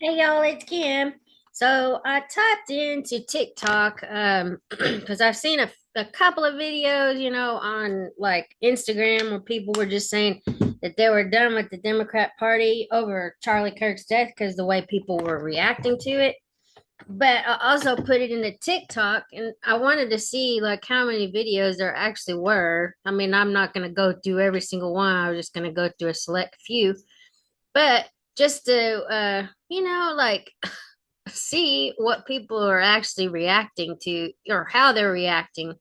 Hey y'all, it's Kim. So I typed into TikTok because I've seen a couple of videos, on like Instagram where people were just saying that they were done with the Democrat Party over Charlie Kirk's death because the way people were reacting to it. But I also put it into TikTok and I wanted to see like how many videos there actually were. I mean, I'm not going to go through every single one. I was just going to go through a select few. But just to like see what people are actually reacting to or how they're reacting.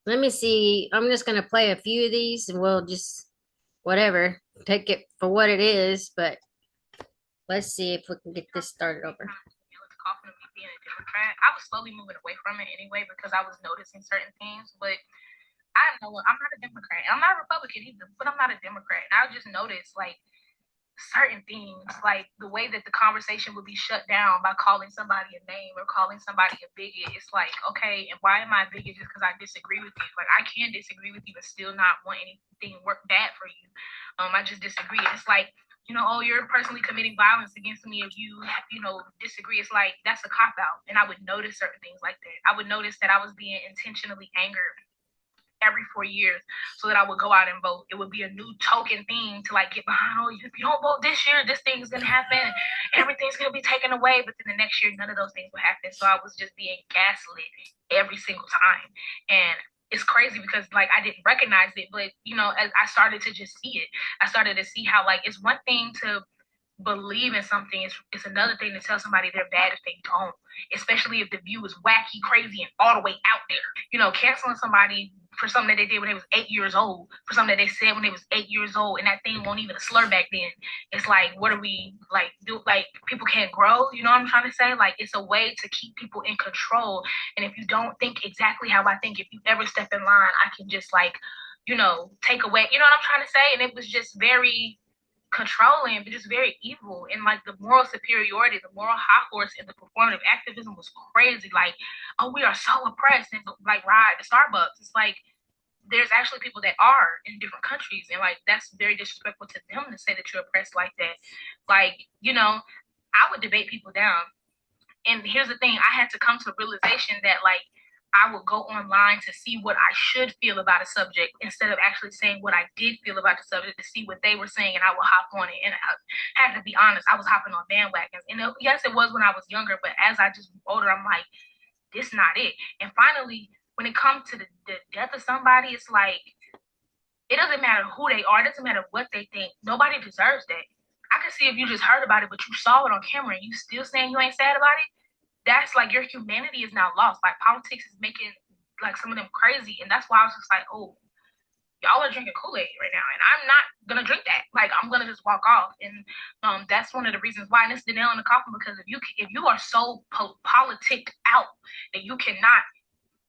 Let me see. I'm just gonna play a few of these and we'll just whatever, take it for what it is, but let's see if we can get this started over. Confidently being a Democrat. I was slowly moving away from it anyway because I was noticing certain things. But I know I'm not a Democrat. I'm not a Republican either, but I'm not a Democrat. And I just noticed like certain things, like the way that the conversation would be shut down by calling somebody a name or calling somebody a bigot. It's like, okay, and why am I a bigot just because I disagree with you? Like I can disagree with you but still not want anything work bad for you. I just disagree. It's like, oh, you're personally committing violence against me if you, disagree. It's like that's a cop out. And I would notice certain things like that. I would notice that I was being intentionally angered every 4 years so that I would go out and vote. It would be a new token thing to like get behind. Oh, if you don't vote this year, this thing's gonna happen. Everything's gonna be taken away. But then the next year, none of those things will happen. So I was just being gaslit every single time. And it's crazy because like I didn't recognize it, but as I started to just see it, I started to see how like it's one thing to believe in something. It's another thing to tell somebody they're bad if they don't, especially if the view is wacky, crazy, and all the way out there. Canceling somebody for something that they did when they was 8 years old, for something that they said when they was 8 years old, and that thing won't even a slur back then. It's like, what are we like do? Like people can't grow. You know what I'm trying to say? Like it's a way to keep people in control. And if you don't think exactly how I think, if you ever step in line, I can just like, take away. You know what I'm trying to say? And it was just very controlling, but just very evil. And like the moral superiority, the moral high horse, and the performative activism was crazy. Like, oh, we are so oppressed, and like ride the Starbucks. It's like there's actually people that are in different countries, and like that's very disrespectful to them to say that you're oppressed like that. Like, I would debate people down. And here's the thing, I had to come to a realization that like I would go online to see what I should feel about a subject instead of actually saying what I did feel about the subject to see what they were saying, and I would hop on it. And I had to be honest, I was hopping on bandwagons. And yes, it was when I was younger, but as I just grew older, I'm like, this not it. And finally, when it comes to the death of somebody, it's like, it doesn't matter who they are. It doesn't matter what they think. Nobody deserves that. I can see if you just heard about it, but you saw it on camera and you still saying you ain't sad about it. That's like your humanity is now lost. Like politics is making like some of them crazy. And that's why I was just like, oh, y'all are drinking Kool-Aid right now. And I'm not gonna drink that. Like I'm gonna just walk off. And that's one of the reasons why. And it's the nail in the coffin, because if you are so politic out that you cannot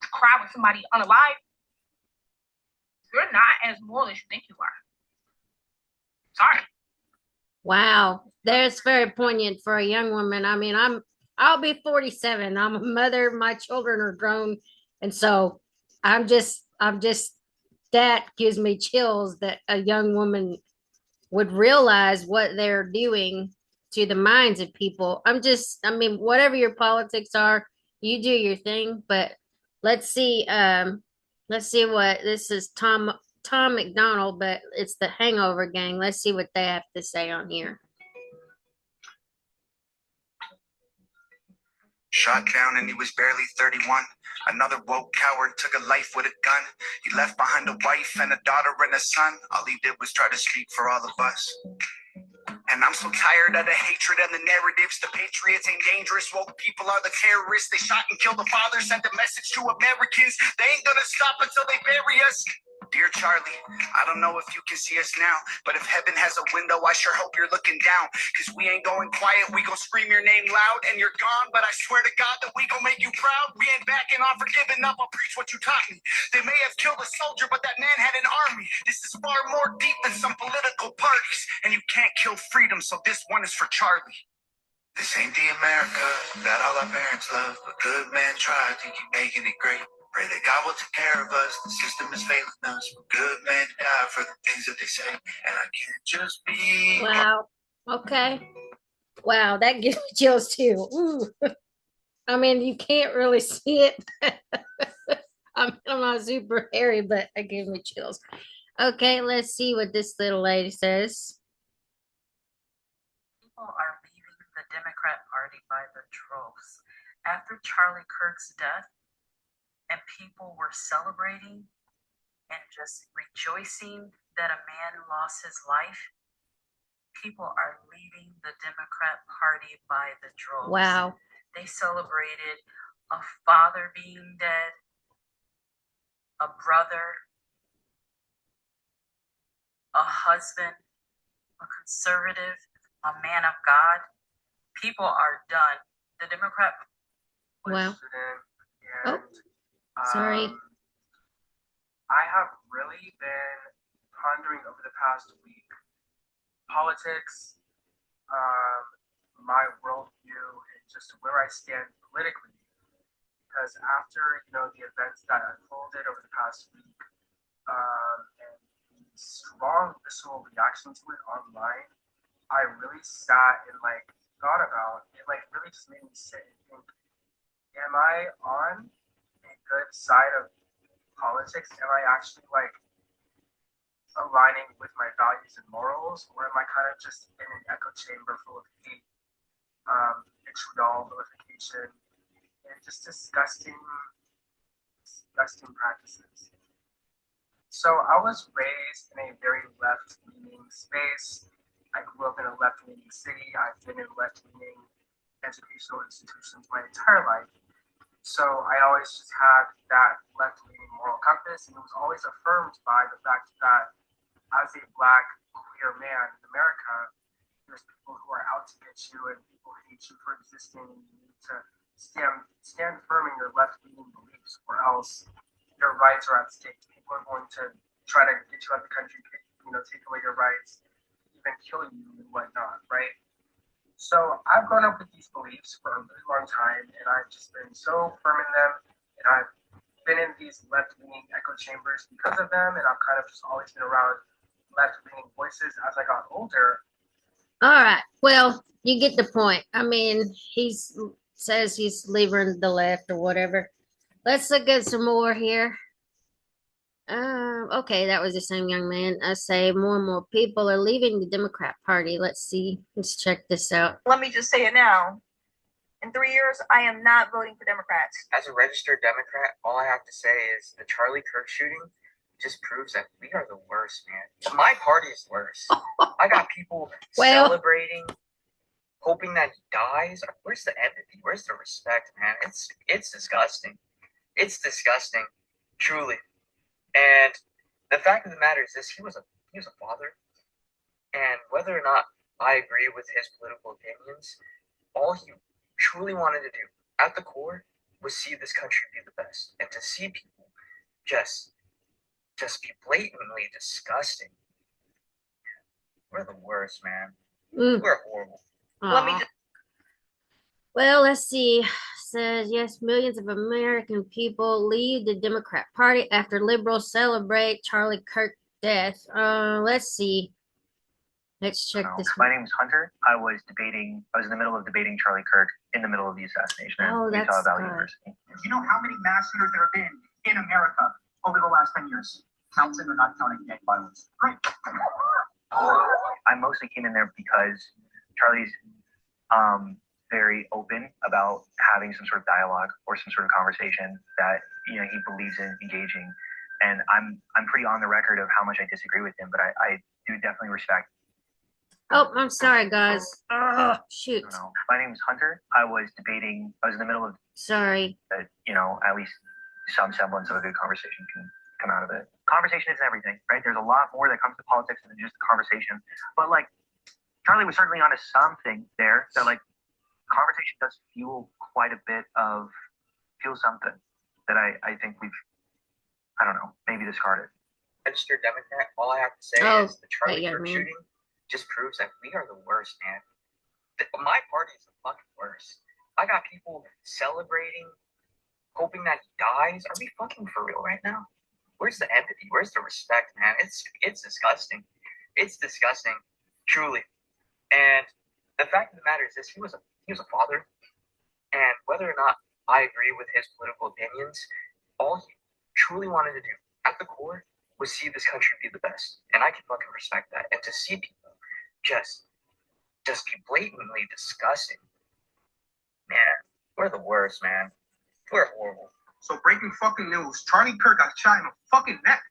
cry with somebody unalive, you're not as moral as you think you are. Sorry. Wow, that's very poignant for a young woman. I mean, I'll be 47. I'm a mother, my children are grown, and so I'm just that gives me chills that a young woman would realize what they're doing to the minds of people. I mean, whatever your politics are, you do your thing, but let's see, let's see what this is. Tom McDonald, but it's the Hangover Gang. Let's see what they have to say on here. Shot down and he was barely 31. Another woke coward took a life with a gun. He left behind a wife and a daughter and a son. All he did was try to speak for all of us. And I'm so tired of the hatred and the narratives. The patriots ain't dangerous. Woke people are the terrorists. They shot and killed the father, sent a message to Americans. They ain't gonna stop until they bury us. Dear Charlie, I don't know if you can see us now, but if heaven has a window, I sure hope you're looking down. Cause we ain't going quiet, we gon' scream your name loud. And you're gone, but I swear to God that we gon' make you proud. We ain't backing off or giving up, I'll preach what you taught me. They may have killed a soldier, but that man had an army. This is far more deep than some political parties. And you can't kill freedom, so this one is for Charlie. This ain't the America that all our parents love, but good man tried to keep making it great. Pray that God will take care of us. The system is failing us. But good men die for the things that they say. And I can't just be. Wow. Okay. Wow, that gives me chills too. Ooh. I mean, you can't really see it. I'm not super hairy, but it gives me chills. Okay, let's see what this little lady says. People are leaving the Democrat Party by the droves. After Charlie Kirk's death, and people were celebrating and just rejoicing that a man lost his life, people are leaving the Democrat Party by the droves. Wow. They celebrated a father being dead, a brother, a husband, a conservative, a man of God. People are done. The Democrat. Wow. And, Sorry. I have really been pondering over the past week politics, my worldview, and just where I stand politically. Because after the events that unfolded over the past week, and the strong visceral reaction to it online, I really sat and thought about it. Really just made me sit and think: am I on a good side of politics? Am I actually aligning with my values and morals, or am I kind of just in an echo chamber full of hate, vitriol, vilification, and just disgusting practices? So I was raised in a very left-leaning space. I grew up in a left-leaning city. I've been in left-leaning educational institutions my entire life. So I always just had that left-leaning moral compass, and it was always affirmed by the fact that as a Black queer man in America, there's people who are out to get you, and people hate you for existing, and you need to stand firm in your left-leaning beliefs, or else your rights are at stake. People are going to try to get you out of the country, take away your rights, even kill you and whatnot, right? So I've grown up with these beliefs for a really long time, and I've just been so firm in them, and I've been in these left-leaning echo chambers because of them, and I've kind of just always been around left-leaning voices. As I got older. All right. Well, you get the point. I mean, says he's leaving the left or whatever. Let's look at some more here. Okay, that was the same young man. I say more and more people are leaving the Democrat Party. Let's see. Let's check this out. Let me just say it now. In 3 years, I am not voting for Democrats. As a registered Democrat, all I have to say is the Charlie Kirk shooting just proves that we are the worst, man. My party is worse. I got people celebrating, hoping that he dies. Where's the empathy? Where's the respect, man? It's disgusting. It's disgusting, truly. And the fact of the matter is this: he was a father, and whether or not I agree with his political opinions, all he truly wanted to do at the core was see this country be the best, and to see people just be blatantly disgusting. We're the worst, man. We're horrible. Let me just Well, let's see. Says yes, millions of American people leave the Democrat Party after liberals celebrate Charlie Kirk death. Let's see. Let's check this. My name is Hunter. I was in the middle of debating Charlie Kirk in the middle of the assassination at Utah Valley University. Do you know how many mass shooters there have been in America over the last 10 years? Counting or not counting gang violence? Great. I mostly came in there because Charlie's very open about having some sort of dialogue or some sort of conversation that he believes in engaging, and I'm pretty on the record of how much I disagree with him, but I do definitely respect. Oh, I'm sorry, guys. Oh, shoot. My name is Hunter. I was in the middle of. Sorry. At least some semblance of a good conversation can come out of it. Conversation isn't everything, right? There's a lot more that comes to politics than just the conversation. But Charlie was certainly onto something there that conversation does fuel something that I think we've, I don't know, maybe discarded. Registered Democrat, all I have to say is the Charlie Kirk shooting just proves that we are the worst, man. My party is the fucking worst. I got people celebrating, hoping that he dies. Are we fucking for real right now? Where's the empathy? Where's the respect, man? It's disgusting. It's disgusting, truly. And The fact of the matter is this: he was a father, and whether or not I agree with his political opinions, all he truly wanted to do at the core was see this country be the best, and I can fucking respect that. And to see people just be blatantly disgusting, man, we're the worst, man. We're horrible. So breaking fucking news, Charlie Kirk got shot in the fucking neck.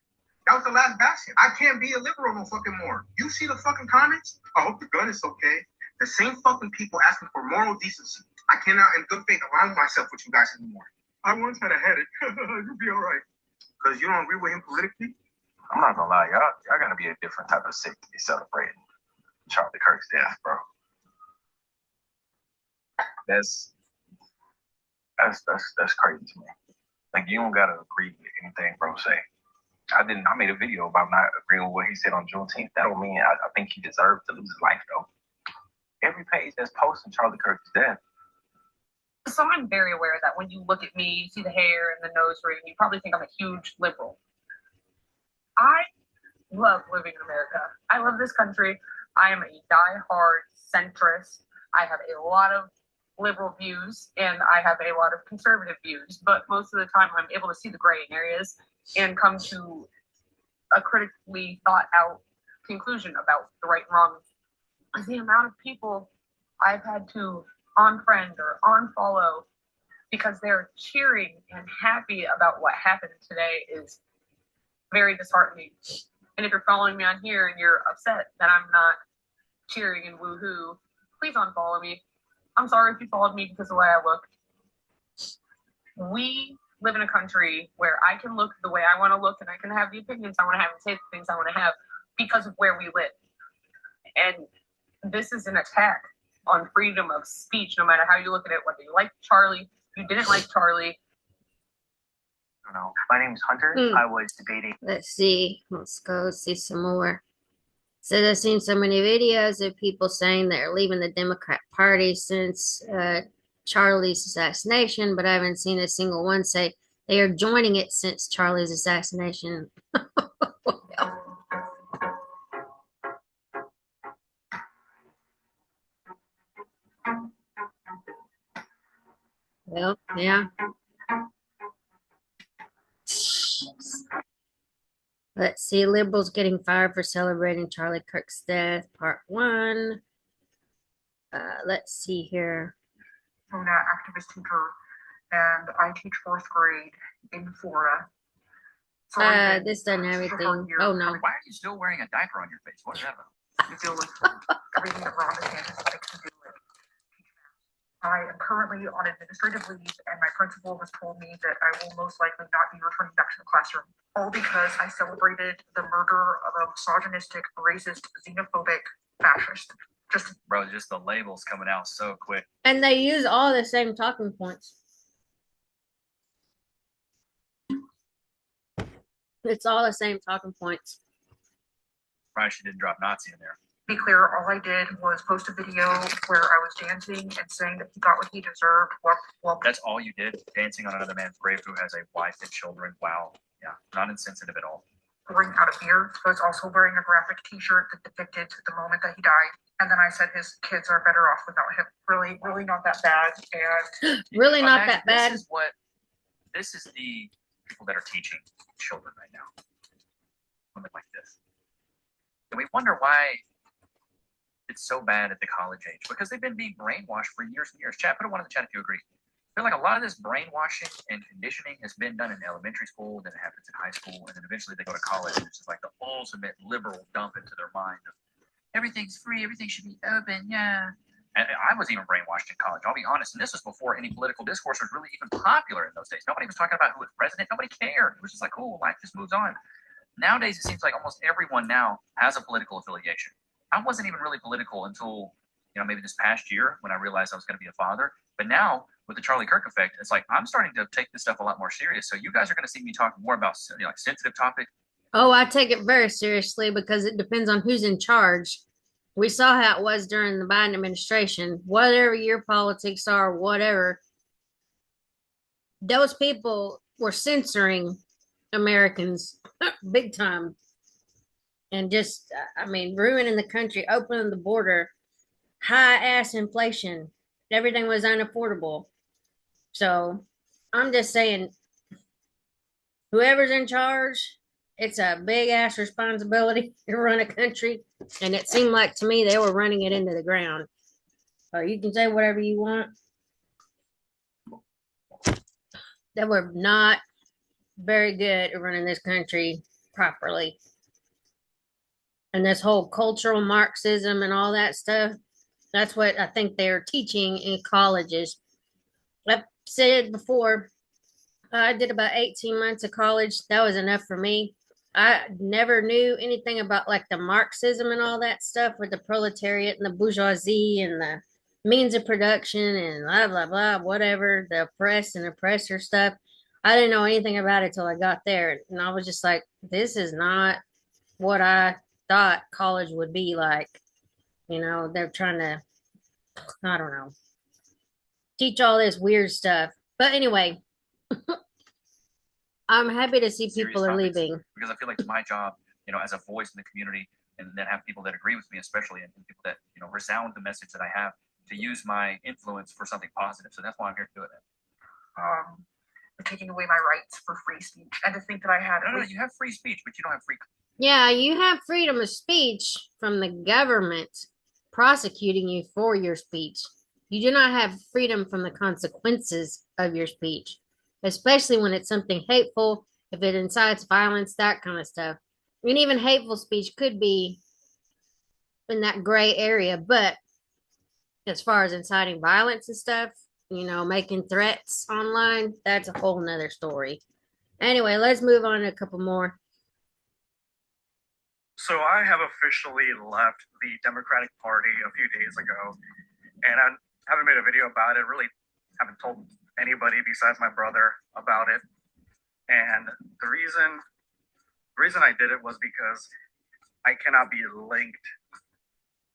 That was the last bastion. I can't be a liberal no fucking more. You see the fucking comments? I hope the gun is okay. The same fucking people asking for moral decency. I cannot in good faith align myself with you guys anymore. I once had a headache. You'll be all right. Because you don't agree with him politically? I'm not gonna lie, y'all gonna be a different type of sick to be celebrating Charlie Kirk's death, bro. That's crazy to me. Like, you don't gotta agree with anything bro say. I made a video about not agreeing with what he said on Juneteenth. That don't mean I think he deserved to lose his life though. Every page that's posting Charlie Kirk's death. So I'm very aware that when you look at me, you see the hair and the nose ring, you probably think I'm a huge liberal. I love living in America. I love this country. I am a diehard centrist. I have a lot of liberal views and I have a lot of conservative views, but most of the time I'm able to see the gray areas and come to a critically thought out conclusion about the right and wrong. The amount of people I've had to unfriend or unfollow because they're cheering and happy about what happened today is very disheartening. And if you're following me on here and you're upset that I'm not cheering and woohoo, please unfollow me. I'm sorry if you followed me because of the way I look. We live in a country where I can look the way I want to look and I can have the opinions I want to have and say the things I want to have because of where we live. And this is an attack on freedom of speech, no matter how you look at it, whether you like Charlie, you didn't like Charlie. I don't know. My name's Hunter. I was debating. Let's see. Let's go see some more. So I've seen so many videos of people saying they're leaving the Democrat Party since Charlie's assassination, but I haven't seen a single one say they are joining it since Charlie's assassination. Well, yeah. Let's see. Liberals getting fired for celebrating Charlie Kirk's death, part 1. Let's see here. I'm an activist teacher, and I teach 4th grade in Florida. So this doesn't have anything. Oh, no. Why are you still wearing a diaper on your face? What is that about? To deal with everything that Ron DeSantis likes to do with I am currently on administrative leave, and my principal has told me that I will most likely not be returning back to the classroom. All because I celebrated the murder of a misogynistic, racist, xenophobic fascist. Just the labels coming out so quick. And they use all the same talking points. It's all the same talking points. Probably she didn't drop Nazi in there. Be clear, all I did was post a video where I was dancing and saying that he got what he deserved. Well, that's all you did? Dancing on another man's grave who has a wife and children? Wow. Yeah, not insensitive at all. Pouring out a beer. I was also wearing a graphic t-shirt that depicted the moment that he died. And then I said his kids are better off without him. Really not that bad. And really not that bad. This is the people that are teaching children right now. Something like this. And we wonder why it's so bad at the college age, because they've been being brainwashed for years and years. Chat, put a 1 in the chat if you agree. I feel like a lot of this brainwashing and conditioning has been done in elementary school, then it happens in high school, and then eventually they go to college, and it's just like the ultimate liberal dump into their mind of everything's free, everything should be open, yeah. And I was even brainwashed in college, I'll be honest, and this was before any political discourse was really even popular in those days. Nobody was talking about who was president, nobody cared. It was just like, cool, life just moves on. Nowadays, it seems like almost everyone now has a political affiliation. I wasn't even really political until, maybe this past year when I realized I was going to be a father. But now, with the Charlie Kirk effect, it's like I'm starting to take this stuff a lot more serious. So you guys are going to see me talk more about sensitive topics. Oh, I take it very seriously because it depends on who's in charge. We saw how it was during the Biden administration. Whatever your politics are, whatever, those people were censoring Americans big time. And just, ruining the country, opening the border. high ass inflation. Everything was unaffordable. So I'm just saying, whoever's in charge, it's a big ass responsibility to run a country. And it seemed like to me they were running it into the ground. You can say whatever you want. They were not very good at running this country properly. And this whole cultural Marxism and all that stuff, that's what I think they're teaching in colleges. I've said before, I did about 18 months of college. That was enough for me. I never knew anything about like the Marxism and all that stuff with the proletariat and the bourgeoisie and the means of production and blah, blah, blah, whatever, the oppressed and oppressor stuff. I didn't know anything about it till I got there. And I was just like, this is not what I thought college would be like. They're trying to, I don't know, teach all this weird stuff. But anyway, I'm happy to see people are leaving. Because I feel like it's my job, as a voice in the community, and then have people that agree with me, especially, and people that, resound the message that I have, to use my influence for something positive. So that's why I'm here to do it. Taking away my rights for free speech, and to think that I had. No, you have free speech, but you don't have free. Yeah, you have freedom of speech from the government prosecuting you for your speech. You do not have freedom from the consequences of your speech, especially when it's something hateful, if it incites violence, that kind of stuff. And even hateful speech could be in that gray area, but as far as inciting violence and stuff, making threats online, that's a whole nother story. Anyway, let's move on to a couple more. So I have officially left the Democratic Party a few days ago, and I haven't made a video about it. Really haven't told anybody besides my brother about it. And the reason I did it was because I cannot be linked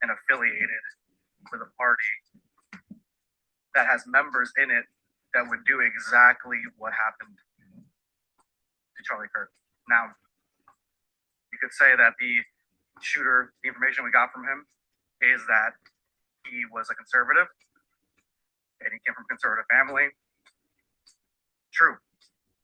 and affiliated with a party that has members in it that would do exactly what happened to Charlie Kirk. Now, you could say that the shooter, the information we got from him is that he was a conservative and he came from a conservative family. True.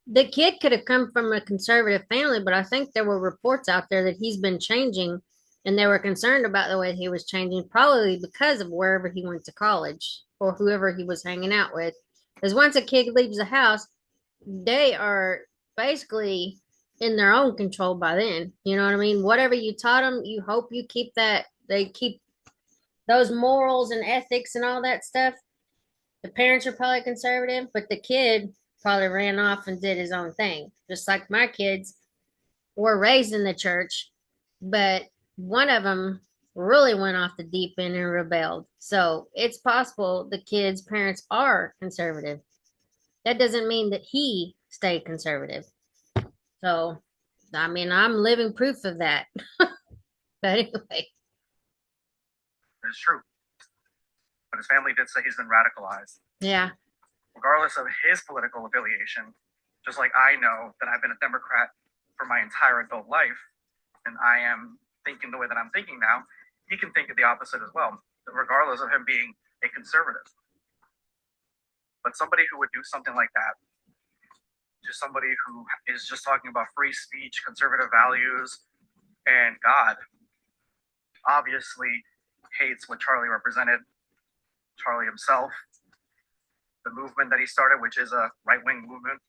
The kid could have come from a conservative family, but I think there were reports out there that he's been changing, and they were concerned about the way he was changing, probably because of wherever he went to college or whoever he was hanging out with. Because once a kid leaves the house, they are basically in their own control by then. You know what I mean? Whatever you taught them, you hope you keep that. They keep those morals and ethics and all that stuff. The parents are probably conservative, but the kid probably ran off and did his own thing. Just like my kids were raised in the church, but one of them really went off the deep end and rebelled. So it's possible the kid's parents are conservative. That doesn't mean that he stayed conservative. So, I mean, I'm living proof of that. But anyway. It's true. But his family did say he's been radicalized. Yeah. Regardless of his political affiliation, just like I know that I've been a Democrat for my entire adult life, and I am thinking the way that I'm thinking now, he can think of the opposite as well, regardless of him being a conservative. But somebody who would do something like that, just somebody who is just talking about free speech, conservative values, and God, obviously hates what Charlie represented, Charlie himself, the movement that he started, which is a right-wing movement.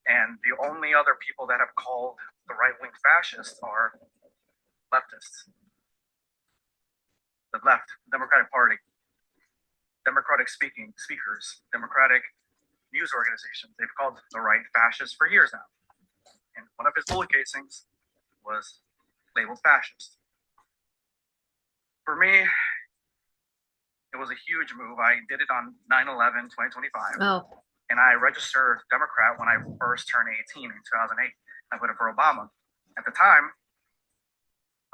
And the only other people that have called the right-wing fascists are leftists. The left, Democratic Party, Democratic speakers, Democratic news organizations. They've called the right fascists for years now. And one of his bullet casings was labeled fascist. For me, it was a huge move. I did it on 9/11/2025. Oh. And I registered Democrat when I first turned 18 in 2008. I voted for Obama. At the time,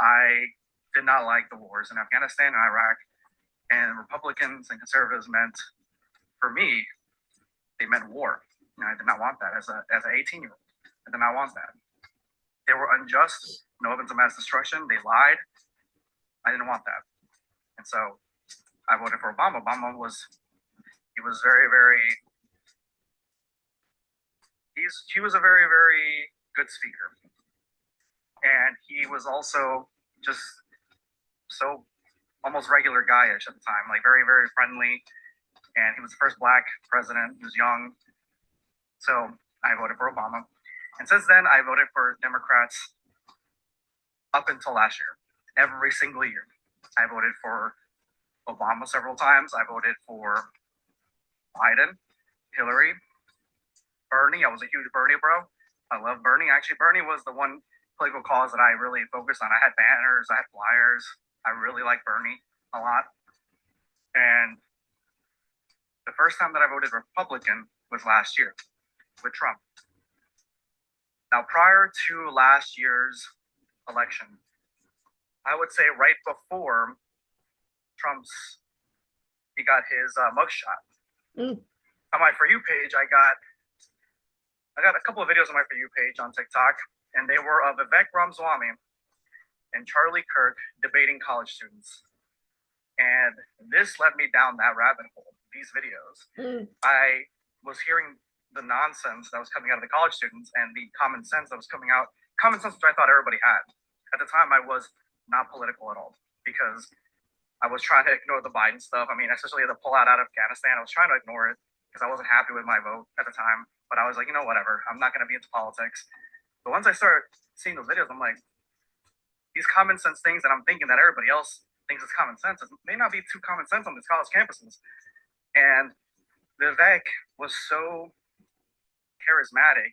I did not like the wars in Afghanistan and Iraq. And Republicans and conservatives meant, for me, they meant war. And I did not want that as an 18-year-old. I did not want that. They were unjust, no weapons of mass destruction. They lied. I didn't want that. And so I voted for Obama. He was very, very, he was a very, very good speaker. And he was also just so almost regular guyish at the time, like very, very friendly. And he was the first black president. He was young. So I voted for Obama. And since then, I voted for Democrats up until last year. Every single year. I voted for Obama several times. I voted for Biden, Hillary, Bernie. I was a huge Bernie bro. I love Bernie. Actually, Bernie was the one political cause that I really focused on. I had banners, I had flyers. I really like Bernie a lot. And the first time that I voted Republican was last year with Trump. Now, prior to last year's election, I would say right before he got his mugshot. On my For You page, I got a couple of videos on my For You page on TikTok, and they were of Vivek Ramaswamy and Charlie Kirk debating college students. And this led me down that rabbit hole, these videos. I was hearing the nonsense that was coming out of the college students and the common sense that was coming out, common sense which I thought everybody had. At the time, I was not political at all because I was trying to ignore the Biden stuff. I mean, especially the pullout out of Afghanistan, I was trying to ignore it because I wasn't happy with my vote at the time. But I was like, whatever, I'm not going to be into politics. But once I started seeing those videos, I'm like, these common sense things that I'm thinking that everybody else thinks is common sense may not be too common sense on these college campuses. And Vivek was so charismatic.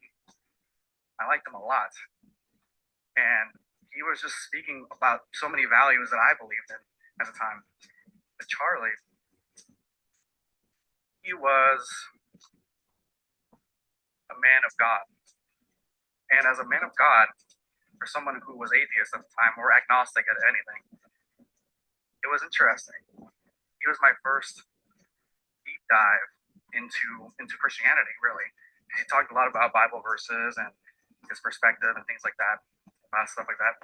I liked him a lot. And he was just speaking about so many values that I believed in at the time. But Charlie, he was a man of God. And as a man of God, for someone who was atheist at the time or agnostic at anything, it was interesting. He was my first deep dive into Christianity, really. He talked a lot about Bible verses and his perspective and things like that, stuff like that.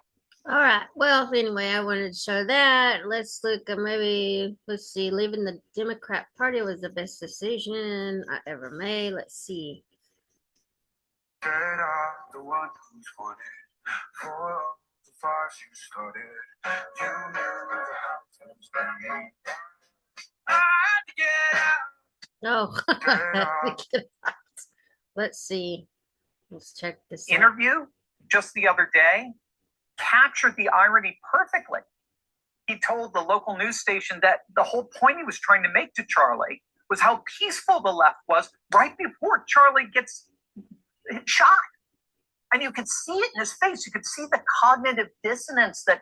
All right. Well, anyway, I wanted to show that. Let's look at let's see, leaving the Democrat Party was the best decision I ever made. Let's see. The one who's wanted for the fires you started. You never have to get Oh, let's see. Let's check this interview just the other day captured the irony perfectly. He told the local news station that the whole point he was trying to make to Charlie was how peaceful the left was right before Charlie gets shot. And you could see it in his face. You could see the cognitive dissonance that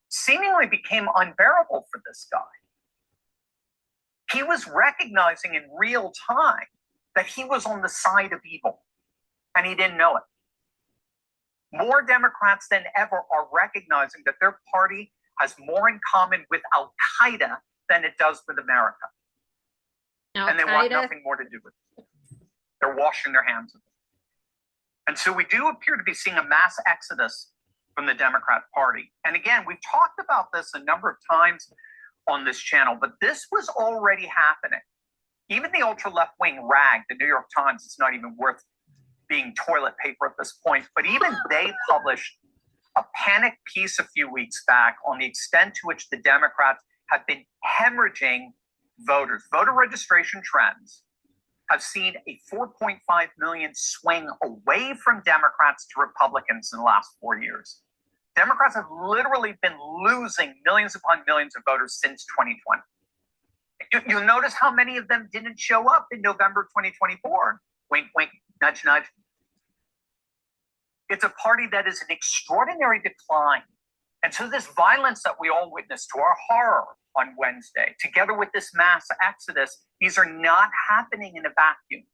seemingly became unbearable for this guy. He was recognizing in real time that he was on the side of evil, and he didn't know it. More Democrats than ever are recognizing that their party has more in common with Al-Qaeda than it does with America. And they want nothing more to do with it. They're washing their hands of it. And so we do appear to be seeing a mass exodus from the Democrat Party. And again, we've talked about this a number of times on this channel, but this was already happening. Even the ultra left-wing rag, the New York Times, is not even worth being toilet paper at this point, but even they published a panic piece a few weeks back on the extent to which the Democrats have been hemorrhaging voters. Voter registration trends have seen a 4.5 million swing away from Democrats to Republicans in the last 4 years. Democrats have literally been losing millions upon millions of voters since 2020. You'll notice how many of them didn't show up in November 2024. Wink, wink, nudge, nudge. It's a party that is in extraordinary decline. And so this violence that we all witnessed to our horror on Wednesday, together with this mass exodus, these are not happening in a vacuum.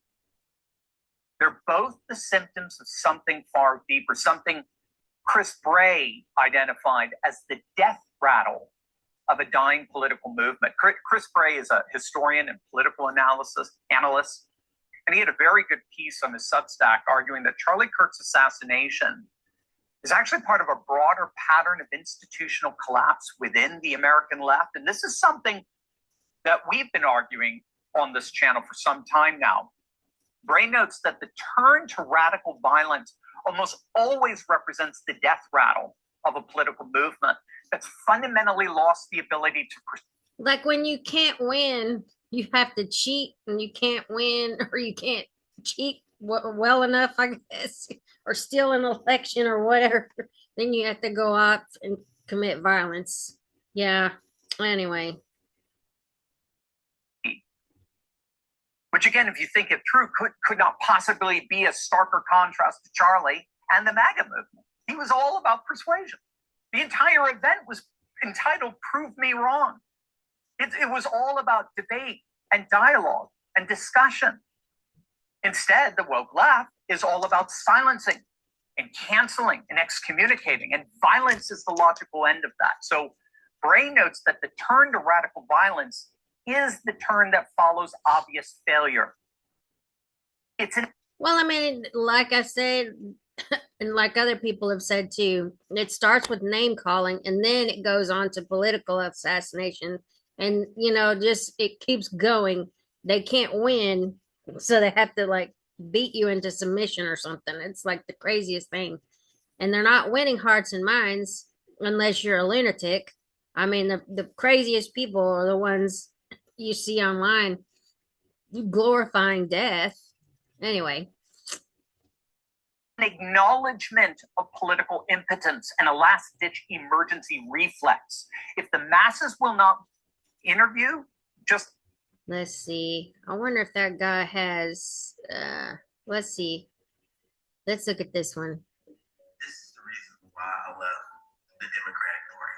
They're both the symptoms of something far deeper, something Chris Bray identified as the death rattle of a dying political movement. Chris Bray is a historian and political analyst, and he had a very good piece on his Substack arguing that Charlie Kirk's assassination is actually part of a broader pattern of institutional collapse within the American left. And this is something that we've been arguing on this channel for some time now. Bray notes that the turn to radical violence almost always represents the death rattle of a political movement that's fundamentally lost the ability to. Like when you can't win, you have to cheat, and you can't win, or you can't cheat well enough, I guess, or steal an election or whatever. Then you have to go out and commit violence. Yeah. Anyway. Which again, if you think it through, could not possibly be a starker contrast to Charlie and the MAGA movement. He was all about persuasion. The entire event was entitled Prove Me Wrong. It was all about debate and dialogue and discussion. Instead, the woke left is all about silencing and canceling and excommunicating, and violence is the logical end of that. So Bray notes that the turn to radical violence is the turn that follows obvious failure. Well, I mean, like I said, and like other people have said too, it starts with name calling, and then it goes on to political assassination. And, you know, just it keeps going. They can't win, so they have to like beat you into submission or something. It's like the craziest thing. And they're not winning hearts and minds unless you're a lunatic. I mean, the craziest people are the ones you see online glorifying death. Anyway. An acknowledgement of political impotence and a last-ditch emergency reflex. If the masses will not interview, just let's see. I wonder if that guy has let's see. Let's look at this one. This is the reason why I left the Democratic Party.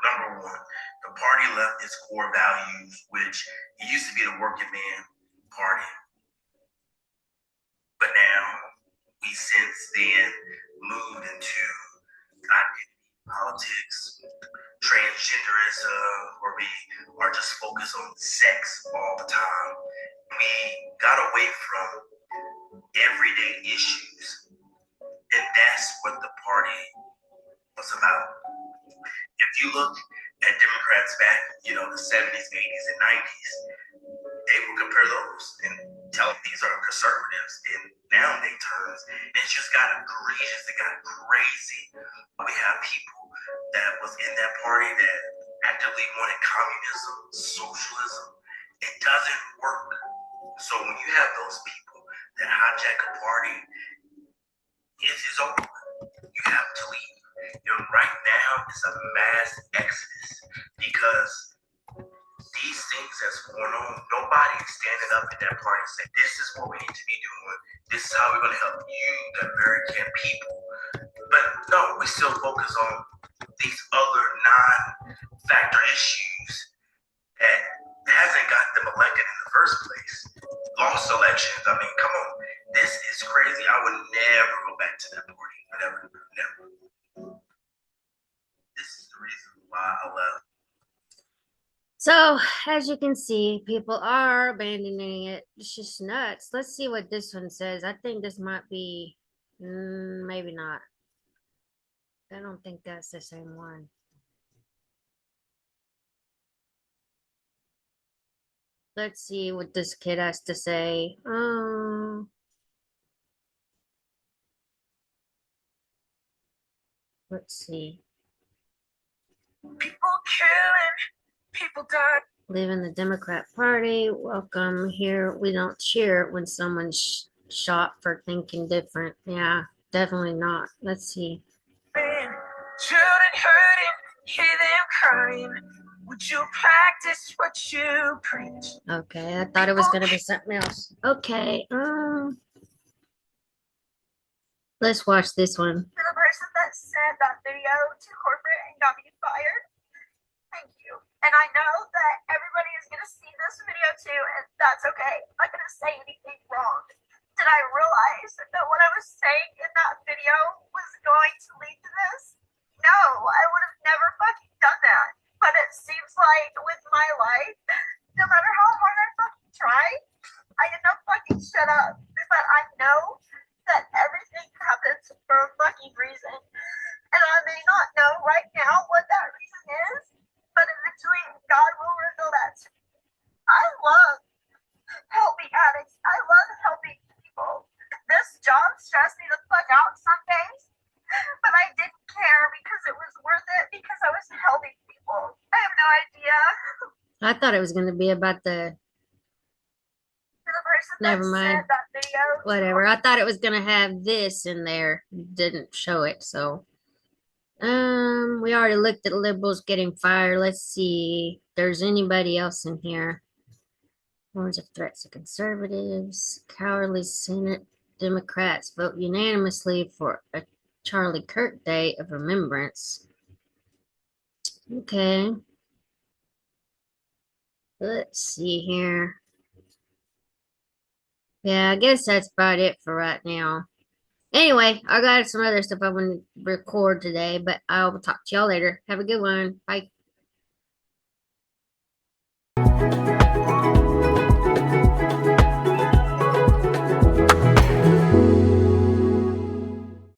Number one, the party left its core values, which it used to be the working man party. But now we since then moved into identity politics, transgenderism, where we are just focused on sex all the time. We got away from everyday issues, and that's what the party was about. If you look at Democrats back, the 70s, 80s, and 90s, they will compare those and tell them these are conservatives. And now they turns, it's just got egregious, it got crazy. We have people that was in that party that actively wanted communism, socialism. It doesn't work. So when you have those people that hijack a party, it is over. You have to leave. And right now, it's a mass exodus because these things that's going on, nobody is standing up at that party and saying, this is what we need to be doing. This is how we're going to help you, the American people. But no, we still focus on these other non-factor issues that hasn't got them elected in the first place. Lost elections. I mean, come on. This is crazy. I would never go back to that party. Never. This is the reason why I left. So, as you can see, people are abandoning it. It's just nuts. Let's see what this one says. I think this might be, maybe not. I don't think that's the same one. Let's see what this kid has to say. Let's see. People killing, people die. Leaving the Democrat Party. Welcome here. We don't cheer when someone's shot for thinking different. Yeah, definitely not. Let's see. Children hurting, hear them crying. Would you practice what you preach? Okay, I thought it was gonna be something else. Okay, let's watch this one. For the person that sent that video to corporate and got me fired, thank you. And I know that everybody is gonna see this video too, and that's okay. I'm not gonna say anything wrong. Did I realize that what I was saying in that video was going to lead to this? No, I would have never fucking done that. But it seems like with my life, no matter how hard I fucking try, I end up fucking shut up. But I know that everything happens for a fucking reason. I thought it was going to be about the. Never mind. Whatever. I thought it was going to have this in there. Didn't show it, so. We already looked at liberals getting fired. Let's see if there's anybody else in here. Horns of threats to conservatives. Cowardly Senate Democrats vote unanimously for a Charlie Kirk Day of Remembrance. Okay. Let's see here. Yeah, I guess that's about it for right now. Anyway, I got some other stuff I want to record today, but I will talk to y'all later. Have a good one. Bye.